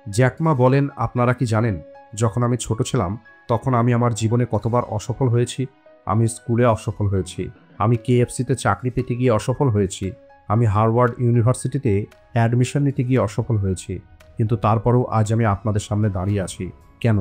Jack Ma বলেন, আপনারা কি জানেন, যখন আমি ছোট ছিলাম তখন আমি আমার জীবনে কতবার অসফল হয়েছি। আমি স্কুলে অসফল হয়েছি, আমি কেএফসিতে চাকরি পেতে গিয়ে অসফল হয়েছি, আমি হার্ভার্ড ইউনিভার্সিটিতে অ্যাডমিশন নিতে গিয়ে অসফল হয়েছি। কিন্তু তারপরেও আজ আমি আপনাদের সামনে দাঁড়িয়ে আছি। কেন?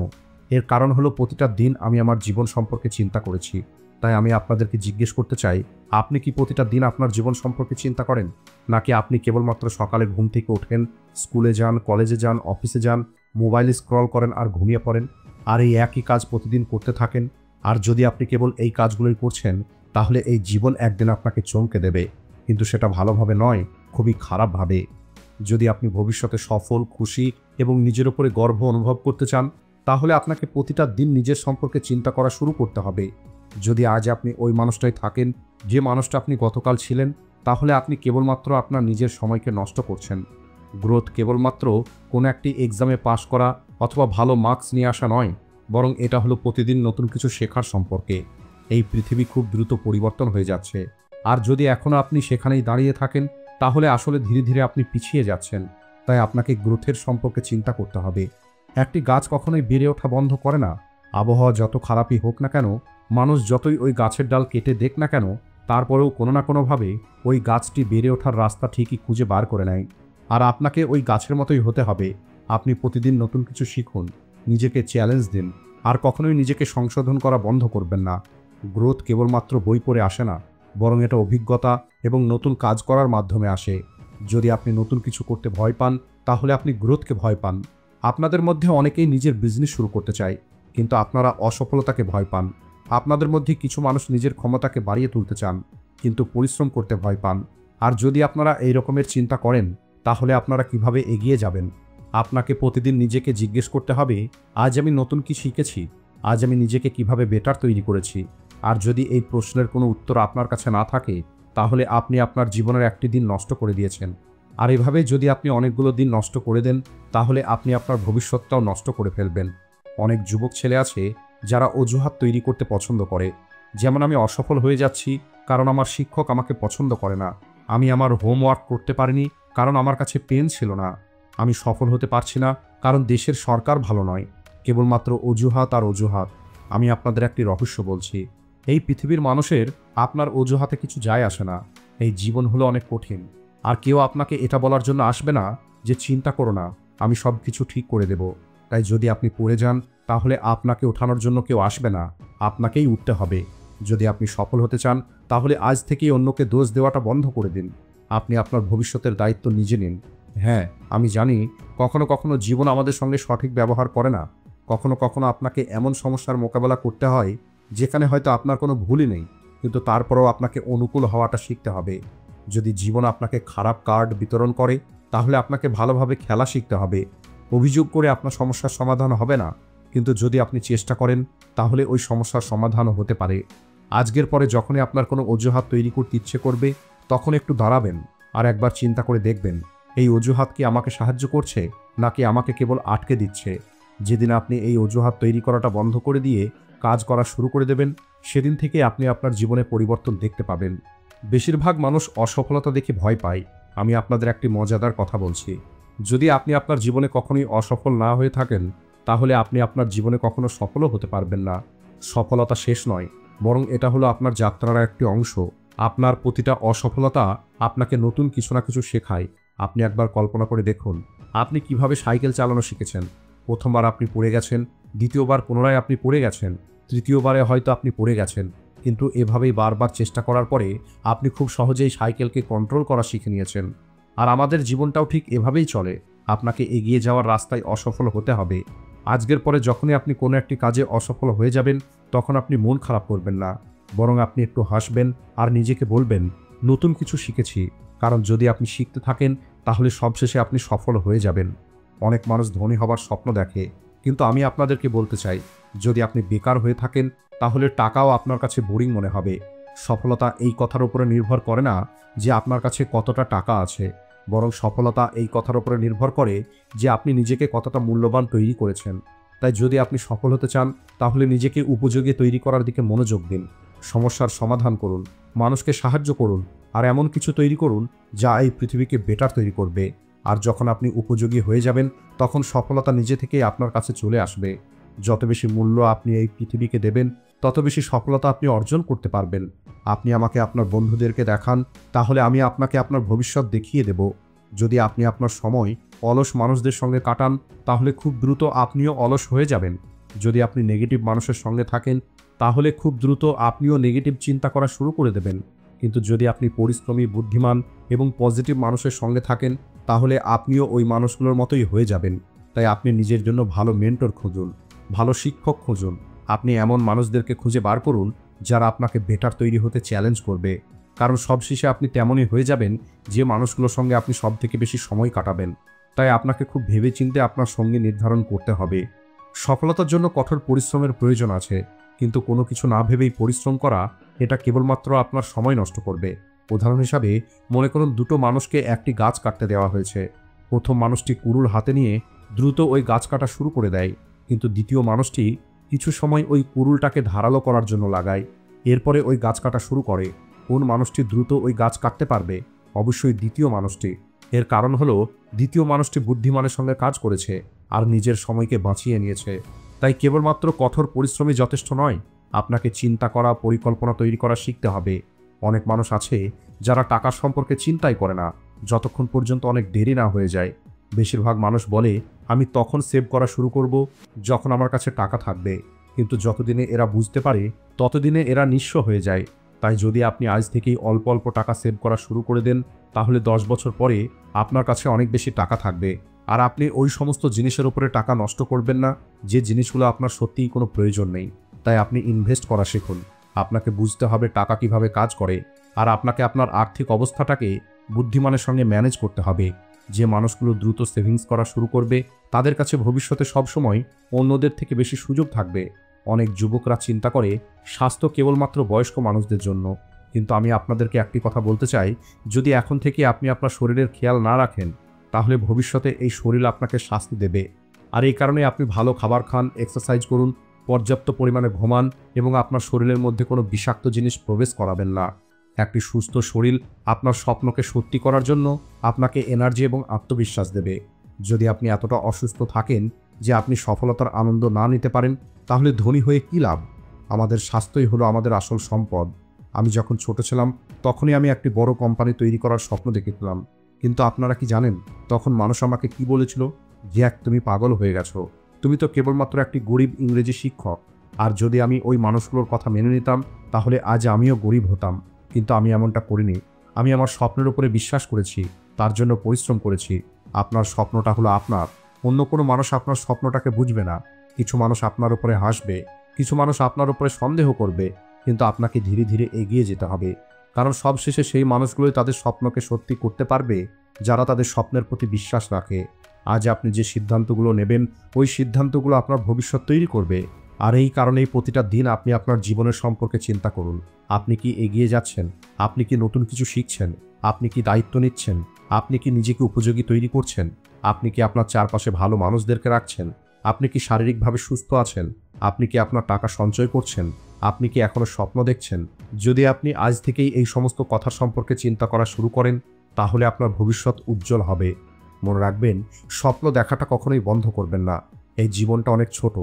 এর কারণ হলো প্রতিটা দিন আমি আমার জীবন সম্পর্কে চিন্তা করেছি। তাই আমি আপনাদেরকে জিজ্ঞেস করতে চাই, আপনি কি প্রতিটা দিন আপনার জীবন সম্পর্কে চিন্তা করেন? নাকি আপনি কেবলমাত্র সকালে ঘুম থেকে ওঠেন, স্কুলে যান, কলেজে যান, অফিসে যান, মোবাইলে স্ক্রল করেন আর ঘুমিয়ে পড়েন, আর এই একই কাজ প্রতিদিন করতে থাকেন? আর যদি আপনি কেবল এই কাজগুলোই করছেন, তাহলে এই জীবন একদিন আপনাকে চমকে দেবে, কিন্তু সেটা ভালোভাবে নয়, খুবই খারাপভাবে। যদি আপনি ভবিষ্যতে সফল, খুশি এবং নিজের উপরে গর্ব অনুভব করতে চান, তাহলে আপনাকে প্রতিটা দিন নিজের সম্পর্কে চিন্তা করা শুরু করতে হবে। যদি আজ আপনি ওই মানুষটাই থাকেন যে মানুষটা আপনি গতকাল ছিলেন, তাহলে আপনি কেবলমাত্র আপনার নিজের সময়কে নষ্ট করছেন। গ্রোথ কেবলমাত্র কোনো একটি এক্সামে পাশ করা অথবা ভালো মার্কস নিয়ে আসা নয়, বরং এটা হলো প্রতিদিন নতুন কিছু শেখার সম্পর্কে। এই পৃথিবী খুব দ্রুত পরিবর্তন হয়ে যাচ্ছে, আর যদি এখনও আপনি সেখানেই দাঁড়িয়ে থাকেন, তাহলে আসলে ধীরে ধীরে আপনি পিছিয়ে যাচ্ছেন। তাই আপনাকে গ্রোথের সম্পর্কে চিন্তা করতে হবে। একটি গাছ কখনোই বেড়ে ওঠা বন্ধ করে না। আবহাওয়া যত খারাপই হোক না কেন, মানুষ যতই ওই গাছের ডাল কেটে দেখ না কেন, তারপরেও কোনো না কোনোভাবে ওই গাছটি বেড়ে ওঠার রাস্তা ঠিকই খুঁজে বার করে নেয়। আর আপনাকে ওই গাছের মতোই হতে হবে। আপনি প্রতিদিন নতুন কিছু শিখুন, নিজেকে চ্যালেঞ্জ দিন, আর কখনোই নিজেকে সংশোধন করা বন্ধ করবেন না। গ্রোথ কেবলমাত্র বই পড়ে আসে না, বরং এটা অভিজ্ঞতা এবং নতুন কাজ করার মাধ্যমে আসে। যদি আপনি নতুন কিছু করতে ভয় পান, তাহলে আপনি গ্রোথকে ভয় পান। আপনাদের মধ্যে অনেকেই নিজের বিজনেস শুরু করতে চায়, কিন্তু আপনারা অসফলতাকে ভয় পান। আপনাদের মধ্যে কিছু মানুষ নিজের ক্ষমতাকে বাড়িয়ে তুলতে চান, কিন্তু পরিশ্রম করতে ভয় পান। আর যদি আপনারা এই রকমের চিন্তা করেন, তাহলে আপনারা কিভাবে এগিয়ে যাবেন? আপনাকে প্রতিদিন নিজেকে জিজ্ঞেস করতে হবে, আজ আমি নতুন কি শিখেছি? আজ আমি নিজেকে কিভাবে বেটার তৈরি করেছি? আর যদি এই প্রশ্নের কোনো উত্তর আপনার কাছে না থাকে, তাহলে আপনি আপনার জীবনের একটি দিন নষ্ট করে দিয়েছেন। আর এভাবে যদি আপনি অনেকগুলো দিন নষ্ট করে দেন, তাহলে আপনি আপনার ভবিষ্যৎটাও নষ্ট করে ফেলবেন। অনেক যুবক ছেলে আছে যারা অজুহাত তৈরি করতে পছন্দ করে। যেমন, আমি অসফল হয়ে যাচ্ছি কারণ আমার শিক্ষক আমাকে পছন্দ করে না, আমি আমার হোমওয়ার্ক করতে পারিনি কারণ আমার কাছে পেন ছিল না, আমি সফল হতে পারছি না কারণ দেশের সরকার ভালো নয়। কেবলমাত্র অজুহাত আর অজুহাত। আমি আপনাদের একটি রহস্য বলছি, এই পৃথিবীর মানুষের আপনার অজুহাতে কিছু যায় আসে না। এই জীবন হলো অনেক কঠিন, আর কেউ আপনাকে এটা বলার জন্য আসবে না যে চিন্তা করো না, আমি সব কিছু ঠিক করে দেব। তাই যদি আপনি পড়ে যান, তাহলে আপনাকে ওঠানোর জন্য কেউ আসবে না, আপনাকেই উঠতে হবে। যদি আপনি সফল হতে চান, তাহলে আজ থেকেই অন্যকে দোষ দেওয়াটা বন্ধ করে দিন। আপনি আপনার ভবিষ্যতের দায়িত্ব নিজে নিন। হ্যাঁ, আমি জানি কখনো কখনো জীবন আমাদের সঙ্গে সঠিক ব্যবহার করে না। কখনো কখনো আপনাকে এমন সমস্যার মোকাবেলা করতে হয় যেখানে হয়তো আপনার কোনো ভুলই নেই, কিন্তু তারপরেও আপনাকে অনুকূল হওয়াটা শিখতে হবে। যদি জীবন আপনাকে খারাপ কার্ড বিতরণ করে, তাহলে আপনাকে ভালোভাবে খেলা শিখতে হবে। অভিযোগ করে আপনার সমস্যার সমাধান হবে না, কিন্তু যদি আপনি চেষ্টা করেন, তাহলে ওই সমস্যার সমাধানও হতে পারে। আজকের পরে যখনই আপনার কোনো অজুহাত তৈরি করতে ইচ্ছে করবে, তখন একটু দাঁড়াবেন আর একবার চিন্তা করে দেখবেন, এই অজুহাত কি আমাকে সাহায্য করছে, নাকি আমাকে কেবল আটকে দিচ্ছে? যেদিন আপনি এই অজুহাত তৈরি করাটা বন্ধ করে দিয়ে কাজ করা শুরু করে দেবেন, সেদিন থেকে আপনি আপনার জীবনে পরিবর্তন দেখতে পাবেন। বেশিরভাগ মানুষ অসফলতা দেখে ভয় পায়। আমি আপনাদের একটি মজাদার কথা বলছি, যদি আপনি আপনার জীবনে কখনোই অসফল না হয়ে থাকেন, তাহলে আপনি আপনার জীবনে কখনো সফলও হতে পারবেন না। সফলতা শেষ নয়, বরং এটা হলো আপনার যাত্রার একটি অংশ। আপনার প্রতিটা অসফলতা আপনাকে নতুন কিছু না কিছু শেখায়। আপনি একবার কল্পনা করে দেখুন, আপনি কিভাবে সাইকেল চালানো শিখেছেন। প্রথমবার আপনি পড়ে গেছেন, দ্বিতীয়বার পুনরায় আপনি পড়ে গেছেন, তৃতীয়বারে হয়তো আপনি পড়ে গেছেন, কিন্তু এভাবেই বারবার চেষ্টা করার পরে আপনি খুব সহজেই সাইকেলকে কন্ট্রোল করা শিখে নিয়েছেন। আর আমাদের জীবনটাও ঠিক এভাবেই চলে। আপনাকে এগিয়ে যাওয়ার রাস্তায় অসফল হতে হবে। আজকের পরে যখনই আপনি কোনো একটি কাজে অসফল হয়ে যাবেন, তখন আপনি মন খারাপ করবেন না, বরং আপনি একটু হাসবেন আর নিজেকে বলবেন, নতুন কিছু শিখেছি। কারণ যদি আপনি শিখতে থাকেন, তাহলে সবশেষে আপনি সফল হয়ে যাবেন। অনেক মানুষ ধনী হবার স্বপ্ন দেখে, কিন্তু আমি আপনাদেরকে বলতে চাই, যদি আপনি বেকার হয়ে থাকেন, তাহলে টাকাও আপনার কাছে বোরিং মনে হবে। সফলতা এই কথার উপরে নির্ভর করে না যে আপনার কাছে কতটা টাকা আছে, বরং সফলতা এই কথার উপরে নির্ভর করে যে আপনি নিজেকে কতটা মূল্যবান তৈরি করেছেন। তাই যদি আপনি সফল হতে চান, তাহলে নিজেকে উপযোগী তৈরি করার দিকে মনোযোগ দিন। সমস্যার সমাধান করুন, মানুষকে সাহায্য করুন, আর এমন কিছু তৈরি করুন যা এই পৃথিবীকে বেটার তৈরি করবে। আর যখন আপনি উপযোগী হয়ে যাবেন তখন সফলতা নিজে থেকেই আপনার কাছে চলে আসবে। যত বেশি মূল্য আপনি এই পৃথিবীকে দেবেন তত বেশি সফলতা আপনি অর্জন করতে পারবেন। আপনি আমাকে আপনার বন্ধুদেরকে দেখান, তাহলে আমি আপনাকে আপনার ভবিষ্যৎ দেখিয়ে দেব। যদি আপনি আপনার সময় অলস মানুষদের সঙ্গে কাটান তাহলে খুব দ্রুত আপনিও অলস হয়ে যাবেন। যদি আপনি নেগেটিভ মানুষের সঙ্গে থাকেন তাহলে খুব দ্রুত আপনিও নেগেটিভ চিন্তা করা শুরু করে দেবেন। কিন্তু যদি আপনি পরিশ্রমী, বুদ্ধিমান এবং পজিটিভ মানুষের সঙ্গে থাকেন তাহলে আপনিও ওই মানুষগুলোর মতোই হয়ে যাবেন। তাই আপনি নিজের জন্য ভালো মেন্টর খুঁজুন, ভালো শিক্ষক খুঁজুন। আপনি এমন মানুষদেরকে খুঁজে বার করুন যারা আপনাকে বেটার তৈরি হতে চ্যালেঞ্জ করবে। কারণ সবশেষে আপনি তেমনই হয়ে যাবেন যে মানুষগুলোর সঙ্গে আপনি সবথেকে বেশি সময় কাটাবেন। তাই আপনাকে খুব ভেবেচিন্তে আপনার সঙ্গে নির্ধারণ করতে হবে। সফলতার জন্য কঠোর পরিশ্রমের প্রয়োজন আছে, কিন্তু কোনো কিছু না ভেবেই পরিশ্রম করা এটা কেবলমাত্র আপনার সময় নষ্ট করবে। উদাহরণ হিসাবে মনে করুন দুটো মানুষকে একটি গাছ কাটতে দেওয়া হয়েছে। প্রথম মানুষটি কুড়ুল হাতে নিয়ে দ্রুত ওই গাছ কাটা শুরু করে দেয়, কিন্তু দ্বিতীয় মানুষটি কিছু সময় ওই কুড়ুলটাকে ধারালো করার জন্য লাগায়। এরপরে ওই গাছ কাটা শুরু করে। কোন মানুষটি দ্রুত ওই গাছ কাটতে পারবে? অবশ্যই দ্বিতীয় মানুষটি। এর কারণ হলো দ্বিতীয় মানুষটি বুদ্ধিমানের সঙ্গে কাজ করেছে আর নিজের সময়কে বাঁচিয়ে নিয়েছে। তাই কেবলমাত্র কঠোর পরিশ্রমই যথেষ্ট নয়, আপনাকে চিন্তা করা, পরিকল্পনা তৈরি করা শিখতে হবে। অনেক মানুষ আছে যারা টাকার সম্পর্কে চিন্তাই করে না যতক্ষণ পর্যন্ত অনেক দেরি না হয়ে যায়। বেশিরভাগ মানুষ বলে আমি তখন সেভ করা শুরু করব যখন আমার কাছে টাকা থাকবে, কিন্তু যতদিনে এরা বুঝতে পারে ততদিনে এরা নিঃস্ব হয়ে যায়। তাই যদি আপনি আজ থেকেই অল্প অল্প টাকা সেভ করা শুরু করে দেন তাহলে 10 বছর পরে আপনার কাছে অনেক বেশি টাকা থাকবে। আর আপনি ওই সমস্ত জিনিসের উপরে টাকা নষ্ট করবেন না যে জিনিসগুলো আপনার সত্যিই কোনো প্রয়োজন নেই। তাই আপনি ইনভেস্ট করা শিখুন। আপনাকে বুঝতে হবে টাকা কিভাবে কাজ করে, আর আপনাকে আপনার আর্থিক অবস্থাটাকে বুদ্ধিমানের সঙ্গে ম্যানেজ করতে হবে। যে মানুষগুলো দ্রুত সেভিংস করা শুরু করবে তাদের কাছে ভবিষ্যতে সবসময় অন্যদের থেকে বেশি সুযোগ থাকবে। অনেক যুবকরা চিন্তা করে স্বাস্থ্য কেবলমাত্র বয়স্ক মানুষদের জন্য, কিন্তু আমি আপনাদেরকে একটি কথা বলতে চাই, যদি এখন থেকে আপনি আপনার শরীরের খেয়াল না রাখেন তাহলে ভবিষ্যতে এই শরীর আপনাকে শাস্তি দেবে। আর এই কারণে আপনি ভালো খাবার খান, এক্সারসাইজ করুন, পর্যাপ্ত পরিমাণে ঘুমান এবং আপনার শরীরের মধ্যে কোনো বিষাক্ত জিনিস প্রবেশ করাবেন না। একটি সুস্থ শরীর আপনার স্বপ্নকে সত্যি করার জন্য আপনাকে এনার্জি এবং আত্মবিশ্বাস দেবে। যদি আপনি এতটা অসুস্থ থাকেন যে আপনি সফলতার আনন্দ না নিতে পারেন তাহলে ধনী হয়ে কী লাভ? আমাদের স্বাস্থ্যই হলো আমাদের আসল সম্পদ। আমি যখন ছোট ছিলাম তখনই আমি একটি বড় কোম্পানি তৈরি করার স্বপ্ন দেখেছিলাম, কিন্তু আপনারা কি জানেন তখন মানুষ আমাকে কি বলেছিল? জ্যাক, তুমি পাগল হয়ে গেছো, তুমি তো কেবলমাত্র একটি গরিব ইংরেজি শিক্ষক। আর যদি আমি ওই মানুষগুলোর কথা মেনে নিতাম তাহলে আজ আমিও গরিব হতাম। কিন্তু আমি এমনটা করিনি। আমি আমার স্বপ্নের উপরে বিশ্বাস করেছি, তার জন্য পরিশ্রম করেছি। আপনার স্বপ্নটা হলো আপনার, অন্য কোনো মানুষ আপনার স্বপ্নটাকে বুঝবে না। কিছু মানুষ আপনার উপরে হাসবে, কিছু মানুষ আপনার উপরে সন্দেহ করবে, কিন্তু আপনাকে ধীরে ধীরে এগিয়ে যেতে হবে। কারণ সবশেষে সেই মানুষগুলোই তাদের স্বপ্নকে সত্যি করতে পারবে যারা তাদের স্বপ্নের প্রতি বিশ্বাস রাখে। আজ আপনি যে সিদ্ধান্তগুলো নেবেন ওই সিদ্ধান্তগুলো আপনার ভবিষ্যৎ তৈরি করবে। আর এই কারণেই প্রতিটা দিন আপনি আপনার জীবনের সম্পর্কে চিন্তা করুন। আপনি কি এগিয়ে যাচ্ছেন? আপনি কি নতুন কিছু শিখছেন? আপনি কি দায়িত্ব নিচ্ছেন? আপনি কি নিজেকে উপযোগী তৈরি করছেন? আপনি কি আপনার চারপাশে ভালো মানুষদেরকে রাখছেন? আপনি কি শারীরিকভাবে সুস্থ আছেন? আপনি কি আপনার টাকা সঞ্চয় করছেন? আপনি কি এখনো স্বপ্ন দেখছেন? যদি আপনি আজ থেকেই এই সমস্ত কথা সম্পর্কে চিন্তা করা শুরু করেন তাহলে আপনার ভবিষ্যৎ উজ্জ্বল হবে। মনে রাখবেন, স্বপ্ন দেখাটা কখনোই বন্ধ করবেন না। এই জীবনটা অনেক ছোট,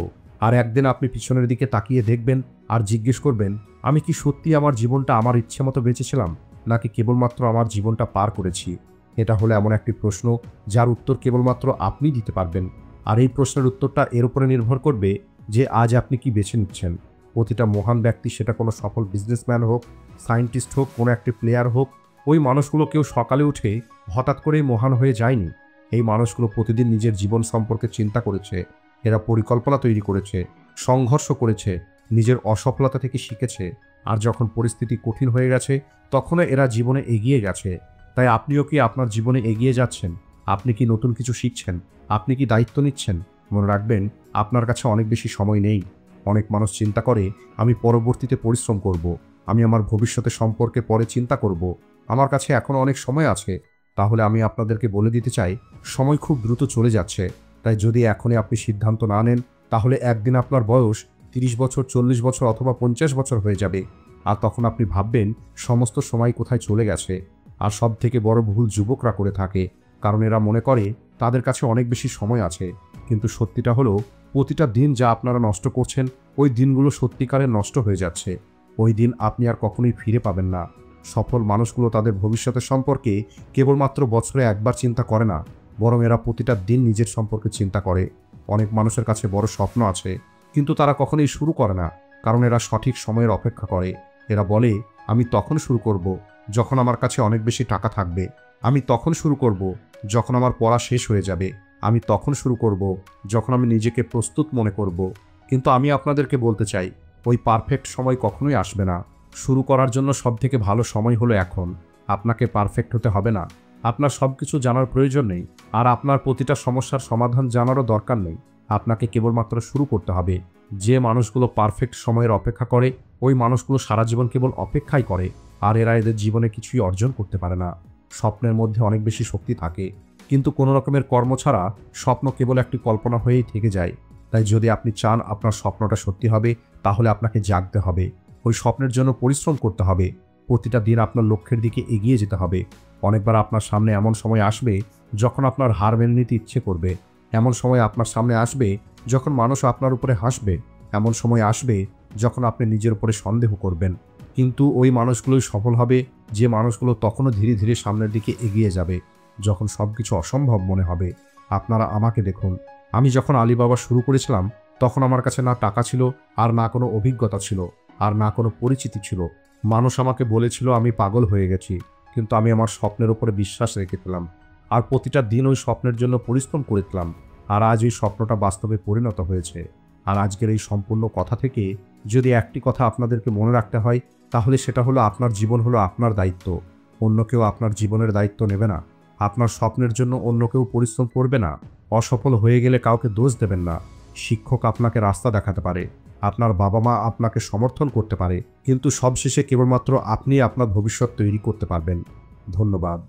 আর একদিন আপনি পিছনের দিকে তাকিয়ে দেখবেন আর জিজ্ঞেস করবেন, আমি কি সত্যি আমার জীবনটা আমার ইচ্ছে মতো বেঁচেছিলাম, নাকি কেবলমাত্র আমার জীবনটা পার করেছি? এটা হলো এমন একটি প্রশ্ন যার উত্তর কেবলমাত্র আপনি দিতে পারবেন। আর এই প্রশ্নের উত্তরটা এর উপরে নির্ভর করবে যে আজ আপনি কি বেছে নিচ্ছেন। প্রতিটা মহান ব্যক্তি, সেটা কোনো সফল বিজনেসম্যান হোক, সায়েন্টিস্ট হোক, কোনো একটি প্লেয়ার হোক, ওই মানুষগুলো কেউ সকালে উঠে হঠাৎ করেই মহান হয়ে যায়নি। এই মানুষগুলো প্রতিদিন নিজের জীবন সম্পর্কে চিন্তা করেছে, এরা পরিকল্পনা তৈরি করেছে, সংঘর্ষ করেছে, নিজের অসফলতা থেকে শিখেছে, আর যখন পরিস্থিতি কঠিন হয়ে গেছে তখনও এরা জীবনে এগিয়ে গেছে। তাই আপনিও কি আপনার জীবনে এগিয়ে যাচ্ছেন? আপনি কি নতুন কিছু শিখছেন? আপনি কি দায়িত্ব নিচ্ছেন? মনে রাখবেন, আপনার কাছে অনেক বেশি সময় নেই। অনেক মানুষ চিন্তা করে আমি পরবর্তীতে পরিশ্রম করব, আমি আমার ভবিষ্যতের সম্পর্কে পরে চিন্তা করব, আমার কাছে এখনও অনেক সময় আছে। তাহলে আমি আপনাদেরকে বলে দিতে চাই, সময় খুব দ্রুত চলে যাচ্ছে। তাই যদি এখনই আপনি সিদ্ধান্ত না নেন তাহলে একদিন আপনার বয়স 30 বছর, 40 বছর অথবা 50 বছর হয়ে যাবে। আর তখন আপনি ভাববেন সমস্ত সময় কোথায় চলে গেছে। আর সব থেকে বড় ভুল যুবকরা করে থাকে, কারণ এরা মনে করে তাদের কাছে অনেক বেশি সময় আছে। কিন্তু সত্যিটা হলো, প্রতিটা দিন যা আপনারা নষ্ট করছেন, ওই দিনগুলো সত্যিকারের নষ্ট হয়ে যাচ্ছে। ওই দিন আপনি আর কখনোই ফিরে পাবেন না। সফল মানুষগুলো তাদের ভবিষ্যতের সম্পর্কে কেবলমাত্র বছরে একবার চিন্তা করে না, বরং এরা প্রতিটা দিন নিজের সম্পর্কে চিন্তা করে। অনেক মানুষের কাছে বড় স্বপ্ন আছে, কিন্তু তারা কখনোই শুরু করে না, কারণ এরা সঠিক সময়ের অপেক্ষা করে। এরা বলে, আমি তখন শুরু করব যখন আমার কাছে অনেক বেশি টাকা থাকবে, আমি তখন শুরু করব যখন আমার পড়া শেষ হয়ে যাবে, আমি তখন শুরু করব যখন আমি নিজেকে প্রস্তুত মনে করব। কিন্তু আমি আপনাদেরকে বলতে চাই, ওই পারফেক্ট সময় কখনোই আসবে না। শুরু করার জন্য সবথেকে ভালো সময় হলো এখন। আপনাকে পারফেক্ট হতে হবে না, আপনার সব কিছু জানার প্রয়োজন নেই, আর আপনার প্রতিটা সমস্যার সমাধান জানারও দরকার নেই। আপনাকে কেবলমাত্র শুরু করতে হবে। যে মানুষগুলো পারফেক্ট সময়ের অপেক্ষা করে, ওই মানুষগুলো সারা জীবন কেবল অপেক্ষাই করে, আর এরা এদের জীবনে কিছুই অর্জন করতে পারে না। স্বপ্নের মধ্যে অনেক বেশি শক্তি থাকে, কিন্তু কোনো রকমের কর্ম ছাড়া স্বপ্ন কেবল একটি কল্পনা হয়েই থেকে যায়। তাই যদি আপনি চান আপনার স্বপ্নটা সত্যি হবে, তাহলে আপনাকে জাগতে হবে, ওই স্বপ্নের জন্য পরিশ্রম করতে হবে, প্রতিটা দিন আপনার লক্ষ্যের দিকে এগিয়ে যেতে হবে। অনেকবার আপনার সামনে এমন সময় আসবে যখন আপনার হার মেনে নিতে ইচ্ছে করবে, এমন সময় আপনার সামনে আসবে যখন মানুষ আপনার উপরে হাসবে, এমন সময় আসবে যখন আপনি নিজের উপরে সন্দেহ করবেন। কিন্তু ওই মানুষগুলোই সফল হবে, যে মানুষগুলো তখনও ধীরে ধীরে সামনের দিকে এগিয়ে যাবে, যখন সব কিছু অসম্ভব মনে হবে। আপনারা আমাকে দেখুন, আমি যখন আলিবাবা শুরু করেছিলাম, তখন আমার কাছে না টাকা ছিল, আর না কোনো অভিজ্ঞতা ছিল, আর না কোনো পরিচিতি ছিল। মানুষ আমাকে বলেছিল আমি পাগল হয়ে গেছি, কিন্তু আমি আমার স্বপ্নের উপরে বিশ্বাস রেখেছিলাম, আর প্রতিটা দিন ওই স্বপ্নের জন্য পরিশ্রম করেছিলাম। আর আজ ওই স্বপ্নটা বাস্তবে পরিণত হয়েছে। আর আজকের এই সম্পূর্ণ কথা থেকে যদি একটি কথা আপনাদেরকে মনে রাখতে হয়, তাহলে সেটা হলো, আপনার জীবন হলো আপনার দায়িত্ব। অন্য কেউ আপনার জীবনের দায়িত্ব নেবে না। আপনার স্বপ্নের জন্য অন্য কেউ পরিশ্রম করবে না। অসফল হয়ে গেলে কাউকে দোষ দেবেন না। শিক্ষক আপনাকে রাস্তা দেখাতে পারে, আপনার বাবা মা আপনাকে সমর্থন করতে পারে, কিন্তু সবশেষে কেবলমাত্র আপনি আপনার ভবিষ্যৎ তৈরি করতে পারবেন। ধন্যবাদ।